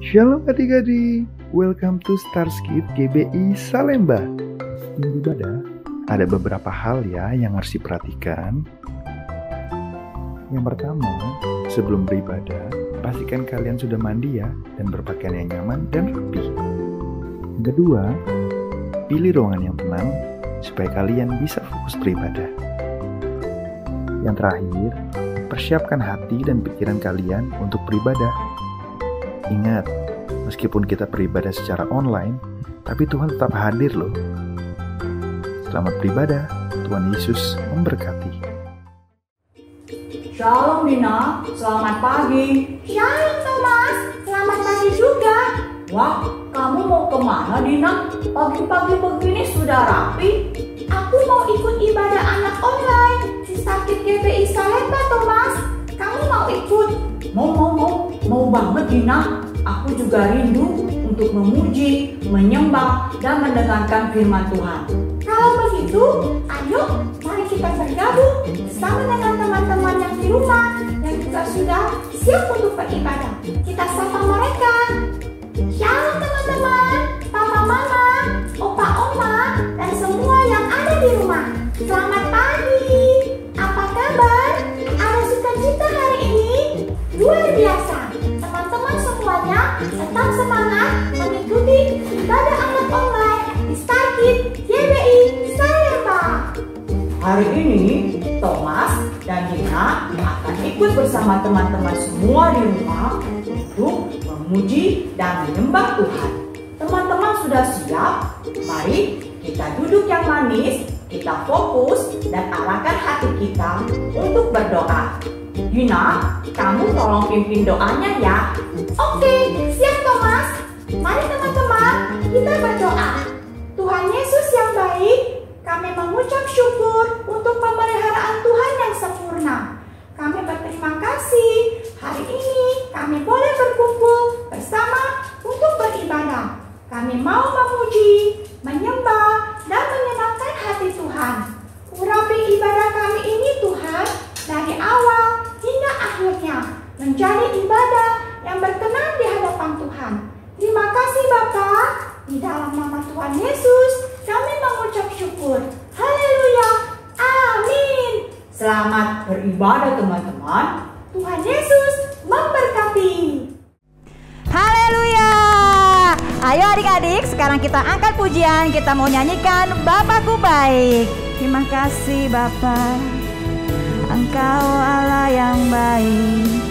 Shalom adik-adik, welcome to Starskip GBI Salemba. Sebelum ibadah, ada beberapa hal yang harus diperhatikan. Yang pertama, sebelum beribadah, pastikan kalian sudah mandi dan berpakaian yang nyaman dan rapi. Yang kedua, pilih ruangan yang tenang supaya kalian bisa fokus beribadah. Yang terakhir, persiapkan hati dan pikiran kalian untuk beribadah. Ingat, meskipun kita beribadah secara online, tapi Tuhan tetap hadir loh. Selamat beribadah, Tuhan Yesus memberkati. Shalom Dina, selamat pagi. Shalom Thomas, selamat pagi juga. Wah, kamu mau kemana Dina? Pagi-pagi begini sudah rapi. Aku mau ikut ibadah anak online di Starskip GBI Salemba Thomas. Kamu mau ikut? Mau banget Dina. Aku juga rindu untuk memuji, menyembah, dan mendengarkan firman Tuhan. Kalau begitu, ayo mari kita bergabung bersama dengan teman-teman yang di rumah yang juga sudah siap untuk beribadah. Kita sapa mereka. Shalom teman-teman, papa mama, opa oma, dan semua yang ada di rumah. Selamat pagi. Apa kabar? Ada sukacita hari ini? Luar biasa. Teman-teman semuanya tetap semangat mengikuti ibadah anak online di Starskip GBI Salemba. Hari ini, Thomas dan Dina akan ikut bersama teman-teman semua di rumah untuk memuji dan menyembah Tuhan. Teman-teman sudah siap? Mari kita duduk yang manis, kita fokus dan arahkan hati kita untuk berdoa. Dina, kamu tolong pimpin doanya ya. Oke, siap Thomas. Mari teman-teman, kita berdoa. Tuhan Yesus yang baik, kami mengucap syukur untuk pemeliharaan Tuhan yang sempurna. Kami berterima kasih hari ini kami boleh berkumpul bersama untuk beribadah. Kami mau memuji, menyembah, dan menyenangkan hati Tuhan. Urapi ibadah kami ini Tuhan, dari awal hingga akhirnya menjadi ibadah yang berkenan di hadapan Tuhan. Terima kasih Bapa. Di dalam nama Tuhan Yesus kami mengucap syukur. Haleluya. Amin. Selamat beribadah teman-teman. Tuhan Yesus memberkati. Haleluya. Ayo adik-adik, sekarang kita angkat pujian. Kita mau nyanyikan Bapakku Baik. Terima kasih Bapa, Engkau Allah yang baik.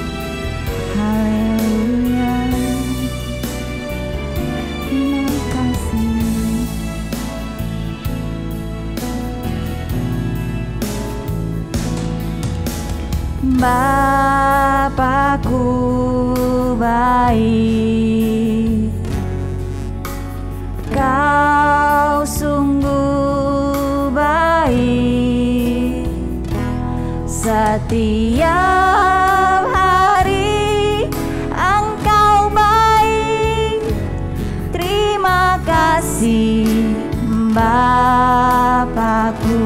Haleluya. Terima kasih. Bapakku baik, Kau sungguh baik. Setiap hari Engkau baik. Terima kasih Bapakku,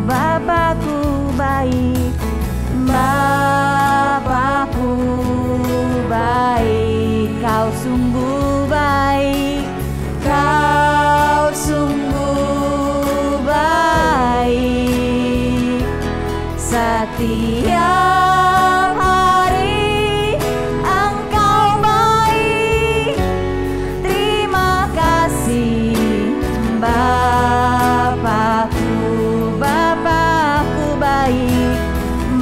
Bapakku baik. Bapakku baik, Kau sungguh baik. Kau sungguh baik. Setiap hari Engkau baik. Terima kasih Bapakku, Bapakku baik.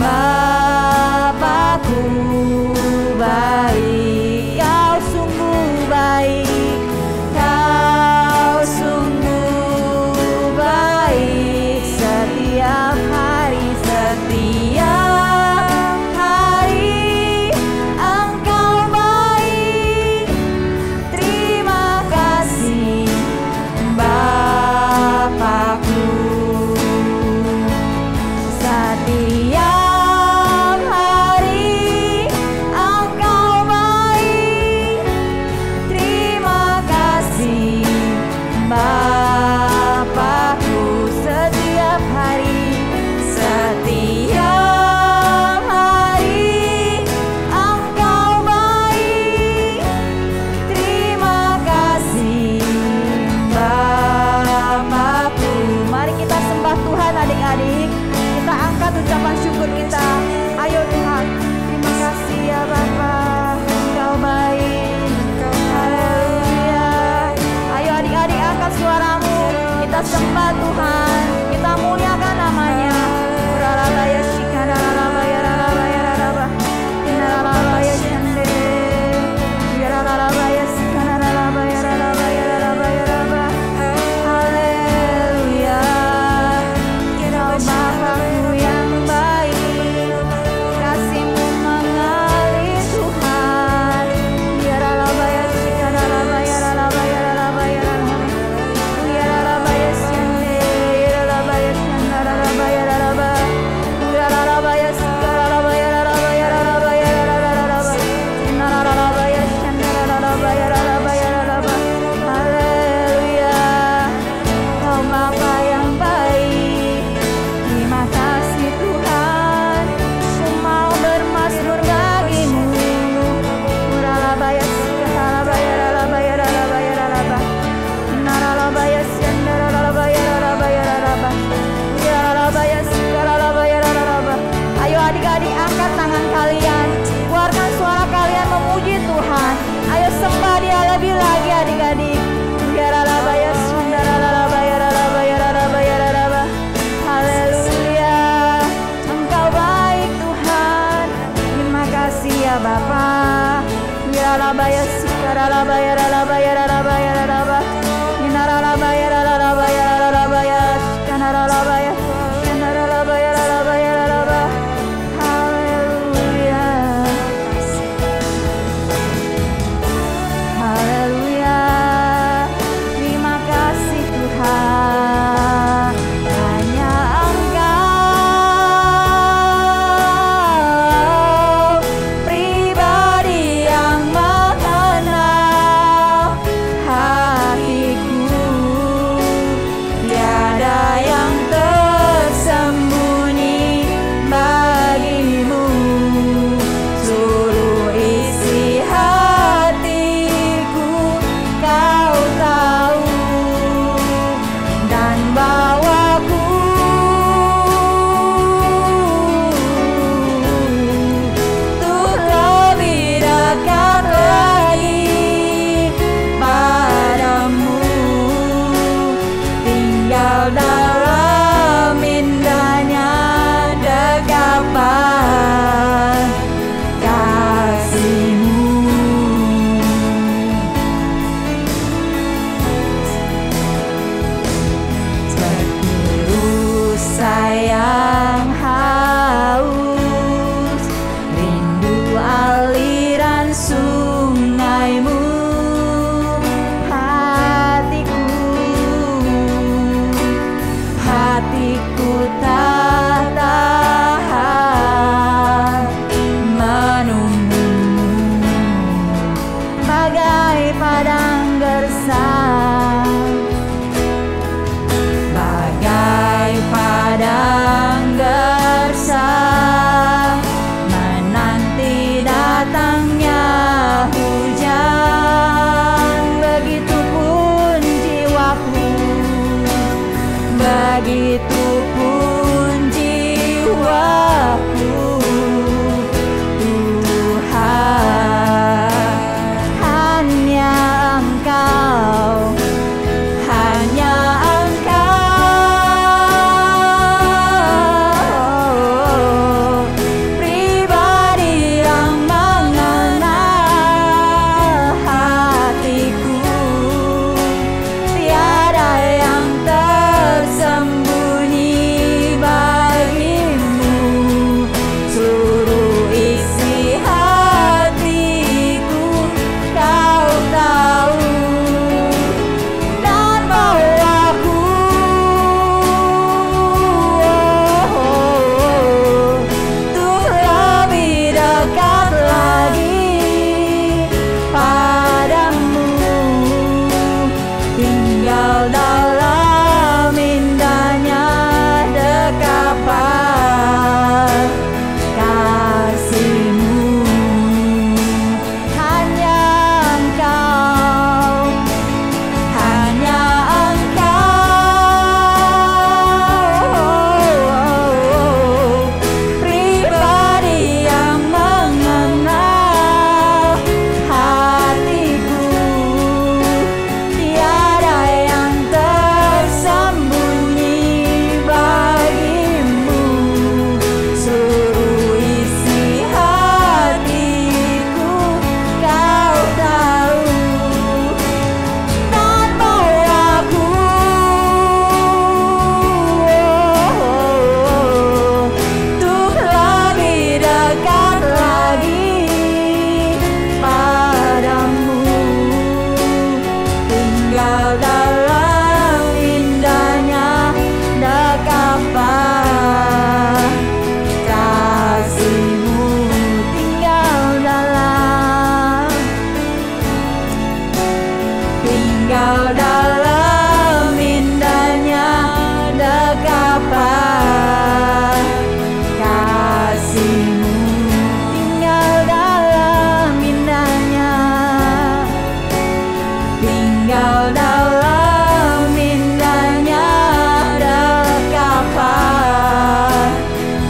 Bapakku baik, Kau sungguh baik. Kau sungguh baik. Setiap hari, setiap Ralabaya Sikaralabaya Ralabaya Ralabaya Ralaba Inaralabaya Ralabaya Ralabaya Kanaralabaya Kanaralabaya Ralabaya Ralaba. Haleluya, haleluya. Terima kasih Tuhan. Hanya Engkau pribadi yang mengenal hatiku. Tiada yang tersembunyi bagimu. Seluruh isi hatiku Kau tahu, dan bawaku untuk lebih dekat lagi padamu. Tinggal dalam indahnya dekapan kasih-Mu. Terus sayang haus, rindu aliran sungai-Mu. Hatiku tak tahan menunggu-Mu, bagai padang gersang, bagai padang gersang, menanti datangnya hujan. Begitupun jiwaku, begitupun jiwaku, Tuhan. Hanya Engkau, hanya Engkau pribadi yang mengenal hatiku. Tiada yang tersembunyi bagimu. Seluruh isi hatiku Kau tahu, dan bawaku untuk lebih dekat lagi padamu. Tinggal dalam indahnya dekapan kasih-Mu. Hanya Engkau, hanya Engkau pribadi yang mengenal hatiku. Tiada yang tersembunyi bagimu. Seluruh isi hatiku Kau tahu, dan bawaku untuk lebih dekat lagi padamu. Tinggal dalam indahnya dekapan kasih-Mu. Tinggal dalam indahnya dekapan kasih-Mu. Tinggal dalam indahnya, tinggal dalam indahnya dekapan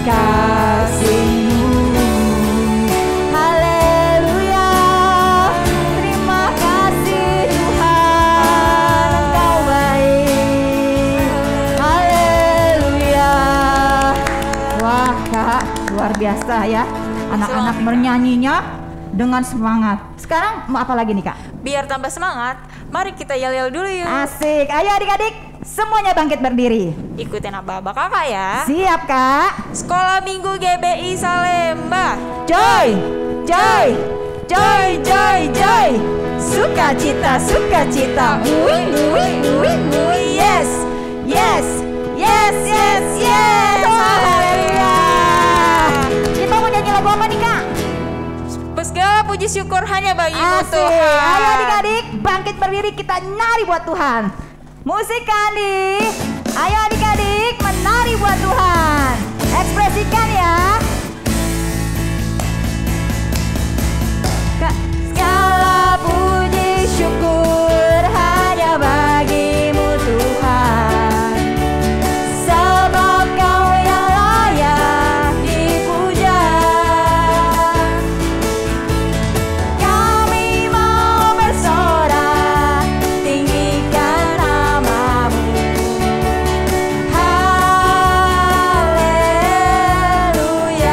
kasih-Mu. Haleluya, terima kasih Tuhan, Engkau baik. Haleluya. Wah Kak, luar biasa ya. Anak-anak bernyanyinya dengan semangat. Sekarang mau apa lagi nih Kak? Biar tambah semangat, mari kita yel-yel dulu yuk. Asik, ayo adik-adik semuanya bangkit berdiri. Ikutin abah-abah kakak ya. Siap Kak. Sekolah Minggu GBI Salemba. Joy, joy, joy, joy, joy. Sukacita, sukacita. Yes, yes, yes, yes, yes. Haleluya. Kita mau nyanyi lagu apa nih Kak? Segala puji syukur hanya bagimu Asik. Tuhan. Ayo adik-adik bangkit berdiri, kita nari buat Tuhan. Musik Kandi. Ayo adik-adik menari buat Tuhan. Ekspresikan ya. Segala puji syukur hanya bagimu Tuhan, sebab Kau yang layak dipuja. Kami mau bersorak, tinggikan nama-Mu. Haleluya.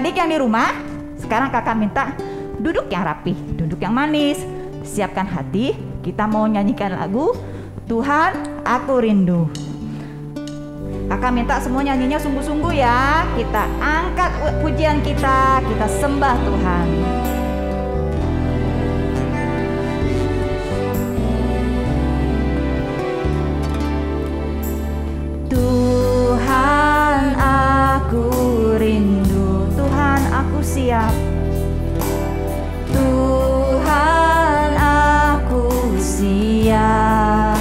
adik-adik yang di rumah, sekarang kakak minta duduk yang rapi, duduk yang manis. Siapkan hati, kita mau nyanyikan lagu Tuhan Aku Rindu. Kakak minta semua nyanyinya sungguh-sungguh ya. Kita angkat pujian kita sembah Tuhan. Tuhan aku rindu, Tuhan aku siap. Tuhan aku siap.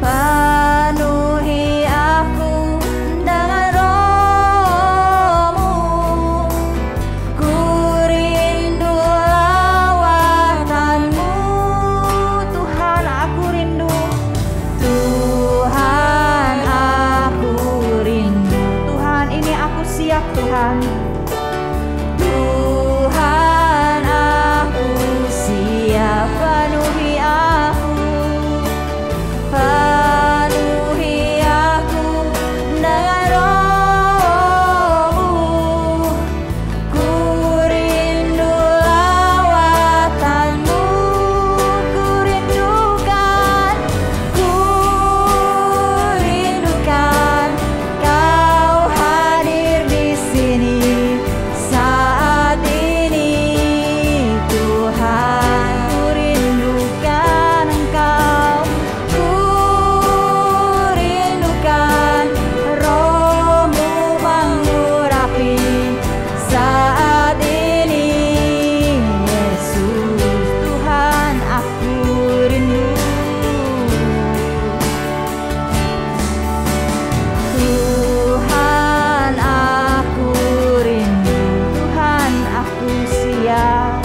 Penuhi aku dengan Roh-Mu, ku rindu lawatan-Mu. Tuhan aku rindu, Tuhan aku rindu. Tuhan ini aku siap Tuhan. Tuhan aku siap, penuhi aku, penuhi aku dengan Roh-Mu, ku rindu lawatan-Mu, ku rindukan Kau hadir di sini saat ini. Tuhan, ku rindukan Engkau, ku rindukan Roh-Mu mengurapi saat ini. Yesus, Tuhan aku rindu. Tuhan aku rindu, Tuhan aku siap.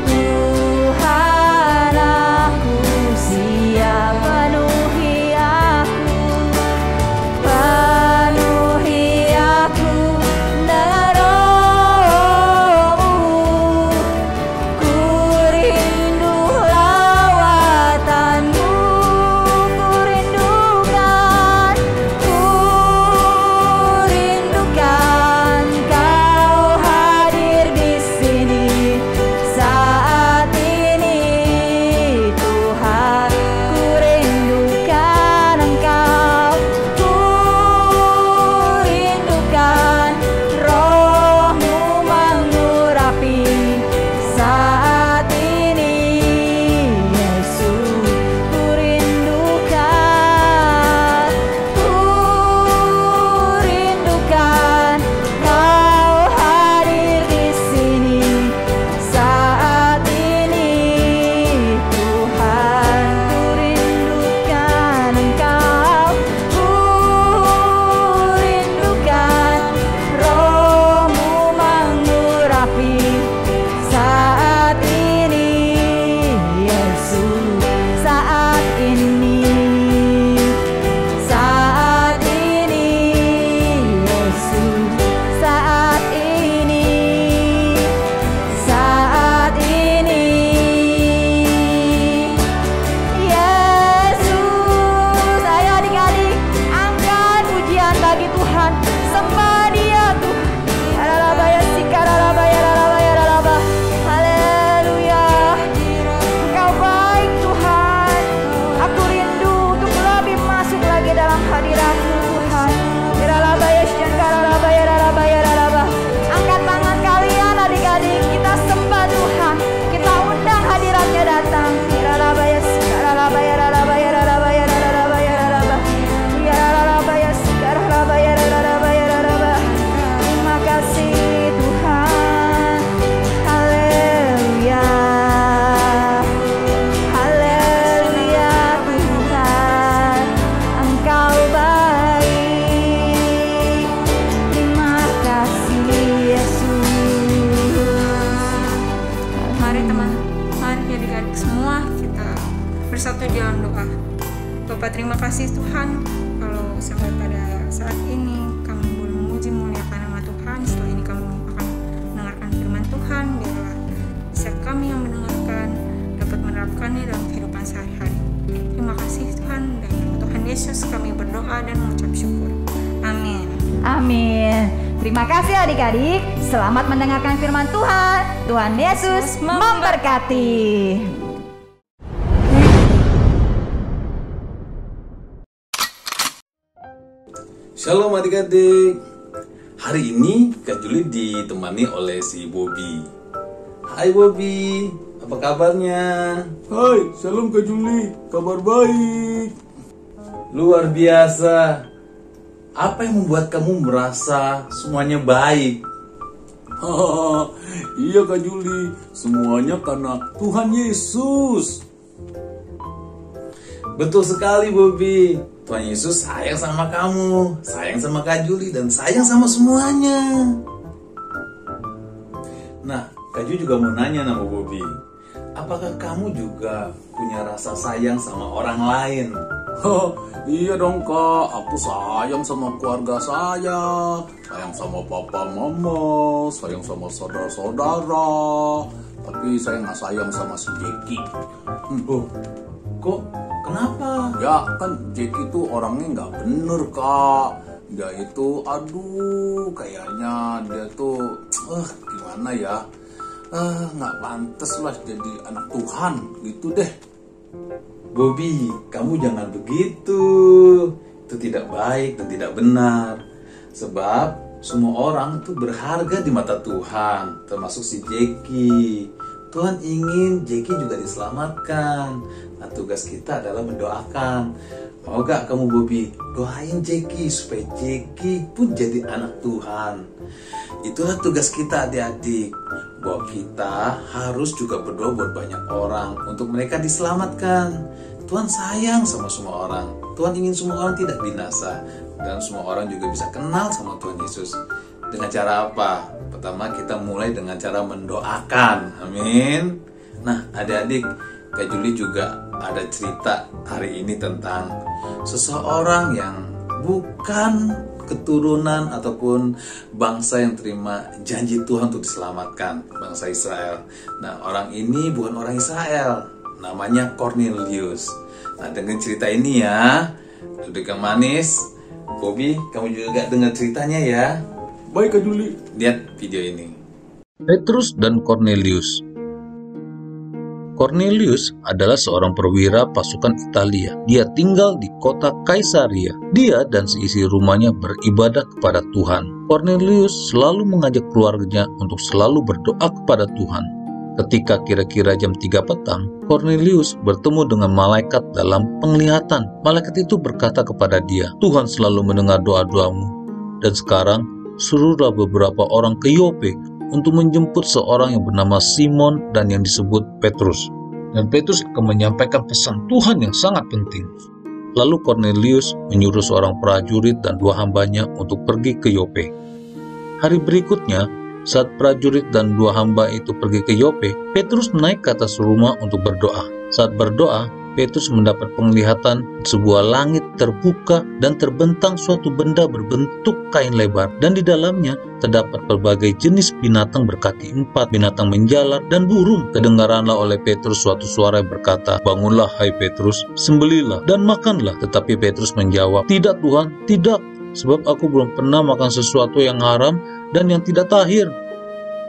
Tuhan aku siap, penuhi aku, penuhi aku dengan Roh-Mu, ku rindu lawatan-Mu, ku rindukan Kau hadir di sini saat ini. Tuhan, ku rindukan Engkau, ku rindukan Roh-Mu mengurapi saat ini. Yesus, ku rindukan Kau hadir di sini saat ini. Tuhan, ku rindukan Engkau, ku rindukan Roh-Mu mengurapi saat ini. Yesus, saat ini, saat ini. Yesus, saat ini, saat ini. Yesus, ayo adik-adik, angkat pujian bagi Tuhan, sembah Dia Tuhan. Haleluya, Engkau baik Tuhan. Aku rindu untuk lebih masuk lagi dalam hadirat-Mu Tuhan. Angkat tangan kalian adik-adik, kita sembah Tuhan, kita undang hadirat-Nya datang. Terima kasih Tuhan. Haleluya, haleluya Tuhan, Engkau baik. Terima kasih Yesus. Mari adik-adik semua kita bersatu dalam doa. Bapak, terima kasih Tuhan kalau sampai pada saat ini kami boleh memuji memuliakan nama Tuhan. Setelah ini kami akan mendengarkan firman Tuhan. Biarlah setiap kami yang mendengarkan dapat menerapkannya dalam kehidupan sehari-hari. Terima kasih Tuhan, dan Tuhan Yesus kami berdoa dan mengucap syukur. Amin. Amin. Terima kasih adik-adik. Selamat mendengarkan firman Tuhan. Tuhan Yesus memberkati. Shalom adik-adik. Hari ini Kak Juli ditemani oleh si Bobby. Hai Bobby, apa kabarnya? Hai, salam Kak Juli, kabar baik. Luar biasa. Apa yang membuat kamu merasa semuanya baik? Iya Kak Juli, semuanya karena Tuhan Yesus. Betul sekali Bobby. Tuhan Yesus sayang sama kamu, sayang sama Kak Juli, dan sayang sama semuanya. Nah, Kak Juli juga mau nanya sama Bobby, apakah kamu juga punya rasa sayang sama orang lain? Iya dong Kak, aku sayang sama keluarga saya, sayang sama papa mama, sayang sama saudara-saudara. Tapi saya nggak sayang sama si Jeki. Oh, kok? Kenapa? Ya kan Jeki itu orangnya nggak bener Kak. Dia itu kayaknya dia tuh gimana ya, nggak pantas lah jadi anak Tuhan gitu deh. Bobby, kamu jangan begitu. Itu tidak baik dan tidak benar. Sebab semua orang itu berharga di mata Tuhan, termasuk si Jeki. Tuhan ingin Jeki juga diselamatkan. Nah, tugas kita adalah mendoakan. Mau gak kamu Bobby doain Jeki supaya Jeki pun jadi anak Tuhan? Itulah tugas kita adik-adik, bahwa kita harus juga berdoa buat banyak orang untuk mereka diselamatkan. Tuhan sayang sama semua orang. Tuhan ingin semua orang tidak binasa, dan semua orang juga bisa kenal sama Tuhan Yesus. Dengan cara apa? Pertama, kita mulai dengan cara mendoakan. Amin. Nah, adik-adik, Kak Juli juga ada cerita hari ini tentang seseorang yang bukan keturunan ataupun bangsa yang terima janji Tuhan untuk diselamatkan, bangsa Israel. Nah, orang ini bukan orang Israel, namanya Cornelius. Nah, dengan cerita ini ya, duduk yang manis. Bobby, kamu juga dengar ceritanya ya. Baik Kak Juli. Lihat video ini. Petrus dan Cornelius. Cornelius adalah seorang perwira pasukan Italia. Dia tinggal di kota Kaisaria. Dia dan seisi rumahnya beribadah kepada Tuhan. Cornelius selalu mengajak keluarganya untuk selalu berdoa kepada Tuhan. Ketika kira-kira jam 3 petang, Cornelius bertemu dengan malaikat dalam penglihatan. Malaikat itu berkata kepada dia, "Tuhan selalu mendengar doa-doamu. Dan sekarang, suruhlah beberapa orang ke Yope untuk menjemput seorang yang bernama Simon dan yang disebut Petrus. Dan Petrus akan menyampaikan pesan Tuhan yang sangat penting." Lalu Cornelius menyuruh seorang prajurit dan 2 hambanya untuk pergi ke Yope. Hari berikutnya, saat prajurit dan 2 hamba itu pergi ke Yope, Petrus naik ke atas rumah untuk berdoa. Saat berdoa, Petrus mendapat penglihatan sebuah langit terbuka dan terbentang suatu benda berbentuk kain lebar, dan di dalamnya terdapat berbagai jenis binatang berkaki 4, binatang menjalar, dan burung. Kedengaranlah oleh Petrus suatu suara yang berkata, "Bangunlah hai Petrus, sembelihlah dan makanlah." Tetapi Petrus menjawab, "Tidak Tuhan, tidak, sebab aku belum pernah makan sesuatu yang haram dan yang tidak tahir."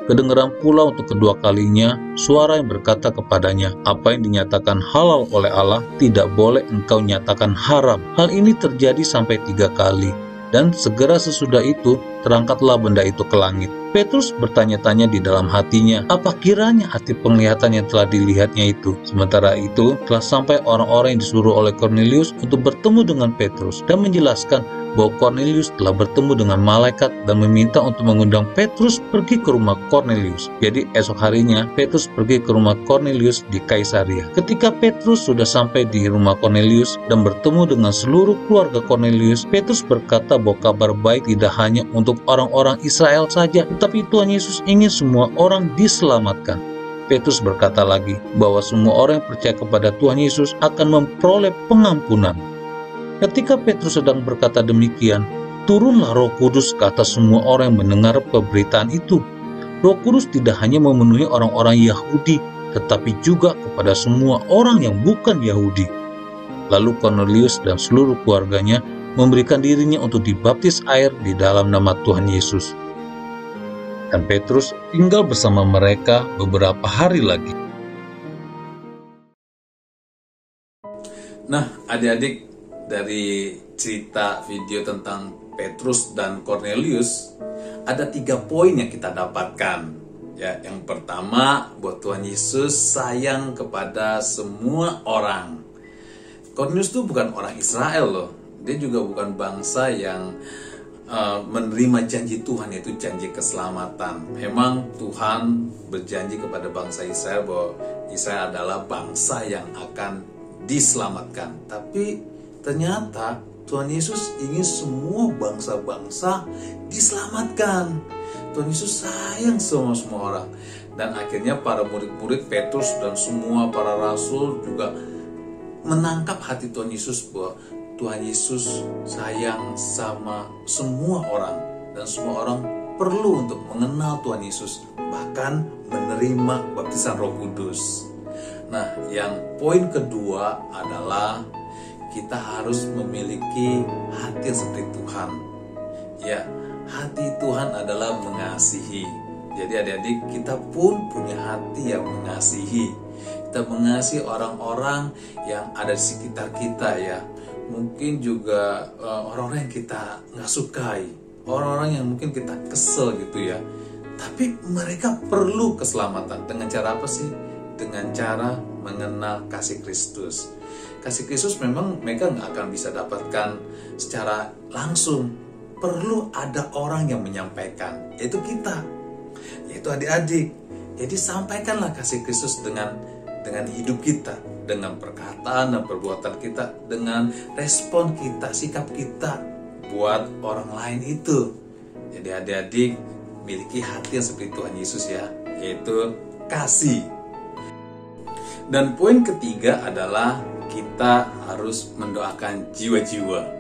Kedengaran pula untuk kedua kalinya suara yang berkata kepadanya, "Apa yang dinyatakan halal oleh Allah tidak boleh engkau nyatakan haram." Hal ini terjadi sampai 3 kali, dan segera sesudah itu terangkatlah benda itu ke langit. Petrus bertanya-tanya di dalam hatinya, apa kiranya arti penglihatan yang telah dilihatnya itu. Sementara itu telah sampai orang-orang yang disuruh oleh Cornelius untuk bertemu dengan Petrus dan menjelaskan bahwa Cornelius telah bertemu dengan malaikat dan meminta untuk mengundang Petrus pergi ke rumah Cornelius. Jadi esok harinya Petrus pergi ke rumah Cornelius di Kaisaria. Ketika Petrus sudah sampai di rumah Cornelius dan bertemu dengan seluruh keluarga Cornelius, Petrus berkata bahwa kabar baik tidak hanya untuk orang-orang Israel saja, tetapi Tuhan Yesus ingin semua orang diselamatkan. Petrus berkata lagi bahwa semua orang yang percaya kepada Tuhan Yesus akan memperoleh pengampunan. Ketika Petrus sedang berkata demikian, turunlah Roh Kudus ke atas semua orang yang mendengar pemberitaan itu. Roh Kudus tidak hanya memenuhi orang-orang Yahudi, tetapi juga kepada semua orang yang bukan Yahudi. Lalu Cornelius dan seluruh keluarganya memberikan dirinya untuk dibaptis air di dalam nama Tuhan Yesus. Dan Petrus tinggal bersama mereka beberapa hari lagi. Nah, adik-adik, dari cerita video tentang Petrus dan Cornelius, ada 3 poin yang kita dapatkan. Ya, yang pertama, bahwa Tuhan Yesus sayang kepada semua orang. Cornelius itu bukan orang Israel loh. Dia juga bukan bangsa yang menerima janji Tuhan, yaitu janji keselamatan. Memang Tuhan berjanji kepada bangsa Israel bahwa Israel adalah bangsa yang akan diselamatkan. Tapi ternyata Tuhan Yesus ingin semua bangsa-bangsa diselamatkan. Tuhan Yesus sayang sama semua orang. Dan akhirnya para murid-murid Petrus dan semua para rasul juga menangkap hati Tuhan Yesus bahwa Tuhan Yesus sayang sama semua orang. Dan semua orang perlu untuk mengenal Tuhan Yesus, bahkan menerima baptisan Roh Kudus. Nah, yang poin kedua adalah kita harus memiliki hati yang seperti Tuhan. Ya, hati Tuhan adalah mengasihi. Jadi adik-adik, kita pun punya hati yang mengasihi. Kita mengasihi orang-orang yang ada di sekitar kita ya. Mungkin juga orang-orang yang kita nggak sukai, orang-orang yang mungkin kita kesel gitu ya. Tapi mereka perlu keselamatan. Dengan cara apa sih? Dengan cara mengenal kasih Kristus. Kasih Kristus memang mereka nggak akan bisa dapatkan secara langsung. Perlu ada orang yang menyampaikan, yaitu kita, yaitu adik-adik. Jadi sampaikanlah kasih Kristus dengan hidup kita, dengan perkataan dan perbuatan kita, dengan respon kita, sikap kita buat orang lain itu. Jadi adik-adik miliki hati yang seperti Tuhan Yesus ya, yaitu kasih. Dan poin ketiga adalah kita harus mendoakan jiwa-jiwa.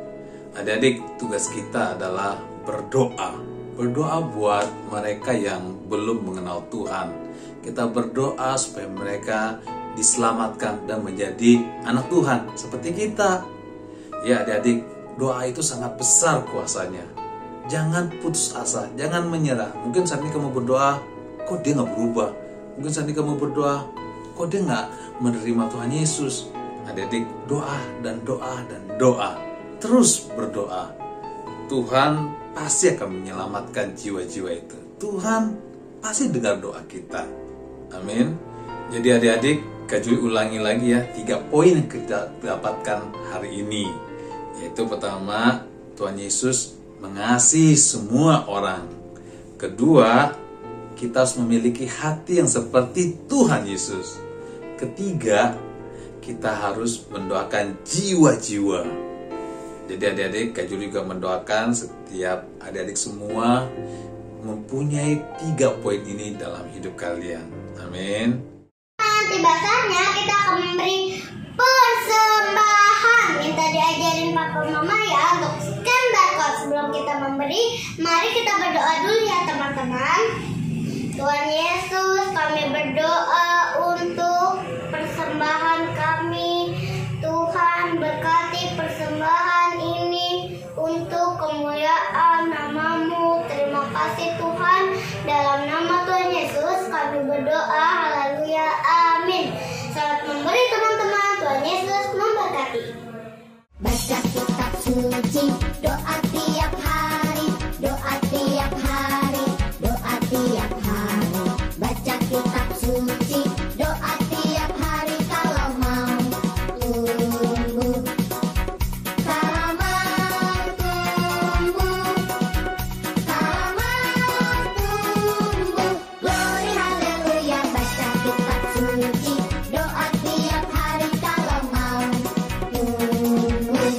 Adik-adik, tugas kita adalah berdoa. Berdoa buat mereka yang belum mengenal Tuhan. Kita berdoa supaya mereka diselamatkan dan menjadi anak Tuhan seperti kita. Ya adik-adik, doa itu sangat besar kuasanya. Jangan putus asa, jangan menyerah. Mungkin saat ini kamu berdoa, kok dia gak berubah. Mungkin saat ini kamu berdoa, kok dia gak menerima Tuhan Yesus. Adik-adik, doa dan doa dan doa. Terus berdoa. Tuhan pasti akan menyelamatkan jiwa-jiwa itu. Tuhan pasti dengar doa kita. Amin. Jadi adik-adik, Kak Juli ulangi lagi ya 3 poin yang kita dapatkan hari ini. Yaitu pertama, Tuhan Yesus mengasihi semua orang. Kedua, kita harus memiliki hati yang seperti Tuhan Yesus. Ketiga, kita harus mendoakan jiwa-jiwa. Jadi adik-adik, Kak Juli juga mendoakan setiap adik-adik semua mempunyai 3 poin ini dalam hidup kalian. Amin. Tiba saatnya kita akan memberi persembahan. Minta diajarin papa mama ya untuk scan barcode. Sebelum kita memberi, mari kita berdoa dulu ya teman-teman. Tuhan Yesus, kami berdoa untuk persembahan kami. Tuhan berkati persembahan ini untuk kemuliaan nama-Mu. Terima kasih Tuhan. Dalam nama Tuhan Yesus kami berdoa. Haleluya. Amin. Selamat memberi teman-teman. Tuhan Yesus memberkati. Baca kitab suci, doa tiap hari, doa tiap hari, doa tiap hari. Baca kitab suci, doa tiap hari kalau mau tumbuh. Selamat tumbuh, selamat tumbuh. Glory haleluya. Baca kitab suci, doa tiap hari kalau mau tumbuh.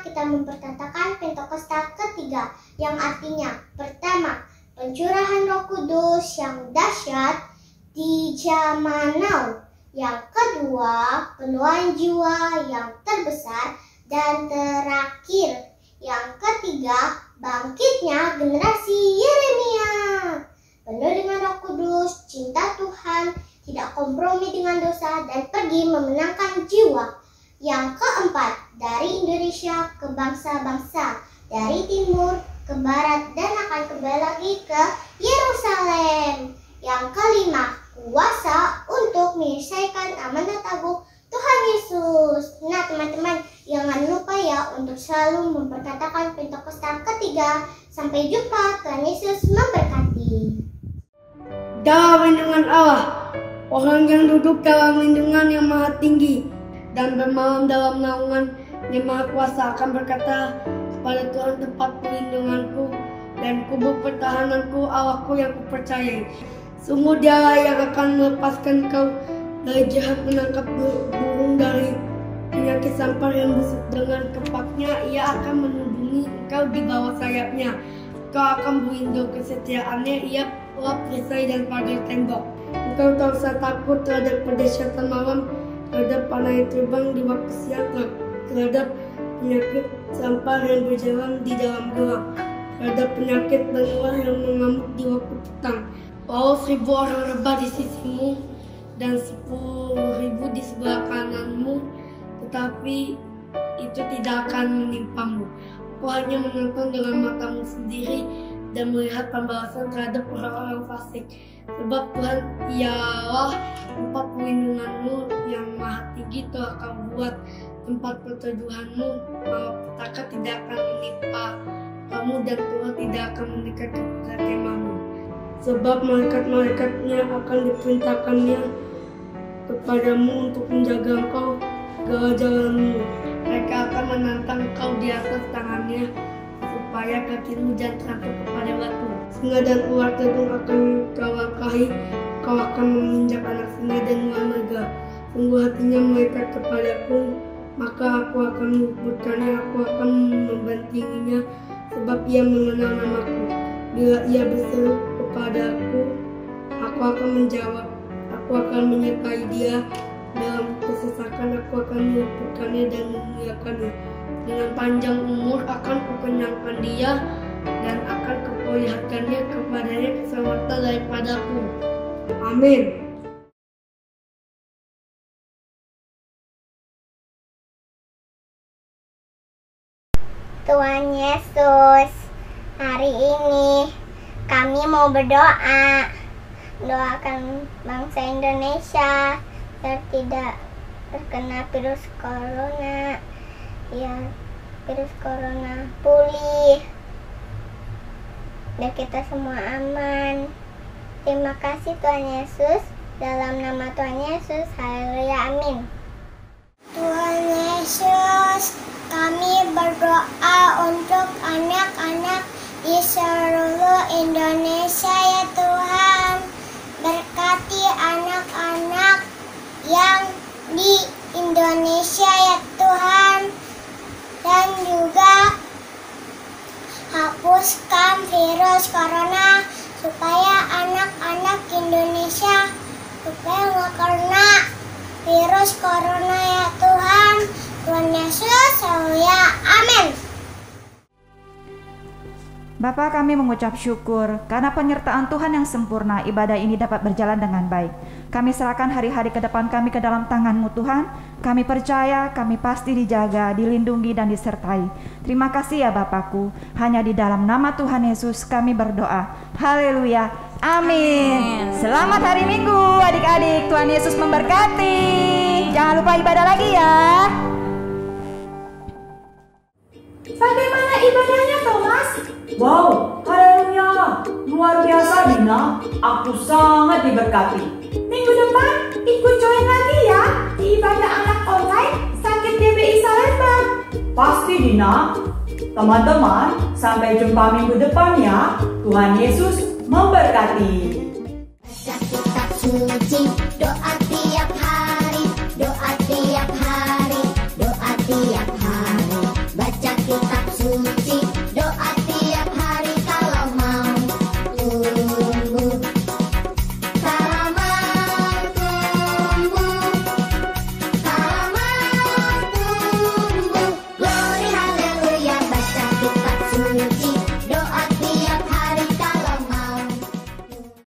kita memperkatakan Pentakosta ketiga, yang artinya pertama, pencurahan Roh Kudus yang dahsyat di zaman now. Yang kedua, penuaian jiwa yang terbesar. Dan terakhir, yang ketiga, bangkitnya generasi Yeremia. Penuh dengan Roh Kudus, cinta Tuhan, tidak kompromi dengan dosa, dan pergi memenangkan jiwa. Yang keempat, dari Indonesia ke bangsa-bangsa, dari timur ke barat, dan akan kembali lagi ke Yerusalem. Yang kelima, kuasa untuk menyelesaikan amanat agung Tuhan Yesus. Nah teman-teman, jangan lupa ya untuk selalu memperkatakan Pentakosta ketiga. Sampai jumpa, Tuhan Yesus memberkati. Dalam lindungan Allah, orang yang duduk dalam lindungan yang maha tinggi dan bermalam dalam naungan yang maha kuasa akan berkata kepada Tuhan tempat perlindunganku dan kubu pertahananku, Allahku yang kupercayai. Sungguh Dialah yang akan melepaskan kau dari jahat, menangkap burung dari penyakit sampar yang busuk. Dengan kepaknya ia akan melindungi engkau di bawah sayapnya. Kau akan berlindung kesetiaannya, ia lap perisai dan pagar tembok. Engkau tak usah takut terhadap dahsyatan malam, terhadap panah yang terbang di waktu siang, terhadap penyakit sampar yang berjalan di dalam gelap, terhadap penyakit menular yang mengamuk di waktu petang. Walau 1000 orang rebah di sisimu dan 10.000 di sebelah kananmu, tetapi itu tidak akan menimpamu. Kau hanya menonton dengan matamu sendiri dan melihat pembalasan terhadap orang-orang fasik. Sebab Tuhan ialah tempat perlindunganmu yang maha tinggi, telah kau buat tempat perteduhanmu. Malapetaka tidak akan menimpa kamu dan Tuhan tidak akan mendekat kepada kemahmu. Sebab malaikat-malaikatnya akan diperintahkannya kepadamu untuk menjaga engkau segala jalanmu. Mereka akan menantang engkau di atas tangannya, supaya kakimu jangan terangkut kepada batu. Singa dan ular tedung akan kau langkahi, kau akan menginjak anak singa dan ular naga. Sungguh hatinya malaikat kepadaku, maka aku akan menyebutkannya, aku akan membantinginya, sebab ia mengenal namaku. Bila ia berseru kepadaku, aku akan menjawab. Aku akan menyertai dia dalam kesesakan, aku akan meluputkannya dan memuliakannya. Dengan panjang umur akan kukenyangkan dia dan akan kuperlihatkannya kepadanya keselamatan daripadaku. Amin. Tuhan Yesus, hari ini kami mau berdoa. Doakan bangsa Indonesia biar tidak terkena virus corona. Ya, virus corona pulih. Biar kita semua aman. Terima kasih Tuhan Yesus. Dalam nama Tuhan Yesus, haleluya, amin. Tuhan Yesus, kami berdoa untuk anak-anak di seluruh Indonesia ya Tuhan. Berkati anak-anak yang di Indonesia ya Tuhan. Dan juga hapuskan virus corona supaya anak-anak Indonesia supaya nggak kena virus corona ya Tuhan. Tuhan Yesus, haleluya, amin. Bapa, kami mengucap syukur karena penyertaan Tuhan yang sempurna, ibadah ini dapat berjalan dengan baik. Kami serahkan hari-hari ke depan kami ke dalam tangan-Mu Tuhan. Kami percaya kami pasti dijaga, dilindungi dan disertai. Terima kasih ya Bapakku. Hanya di dalam nama Tuhan Yesus kami berdoa. Haleluya, amin. Selamat hari Minggu adik-adik. Tuhan Yesus memberkati. Jangan lupa ibadah lagi ya. Bagaimana ibadahnya Thomas? Wow, haleluya, luar biasa Dina. Aku sangat diberkati. Minggu depan ikut join lagi ya di ibadah anak online Sakit DBI Salemba. Pasti Dina. Teman-teman, sampai jumpa minggu depan ya. Tuhan Yesus memberkati. Kitab suci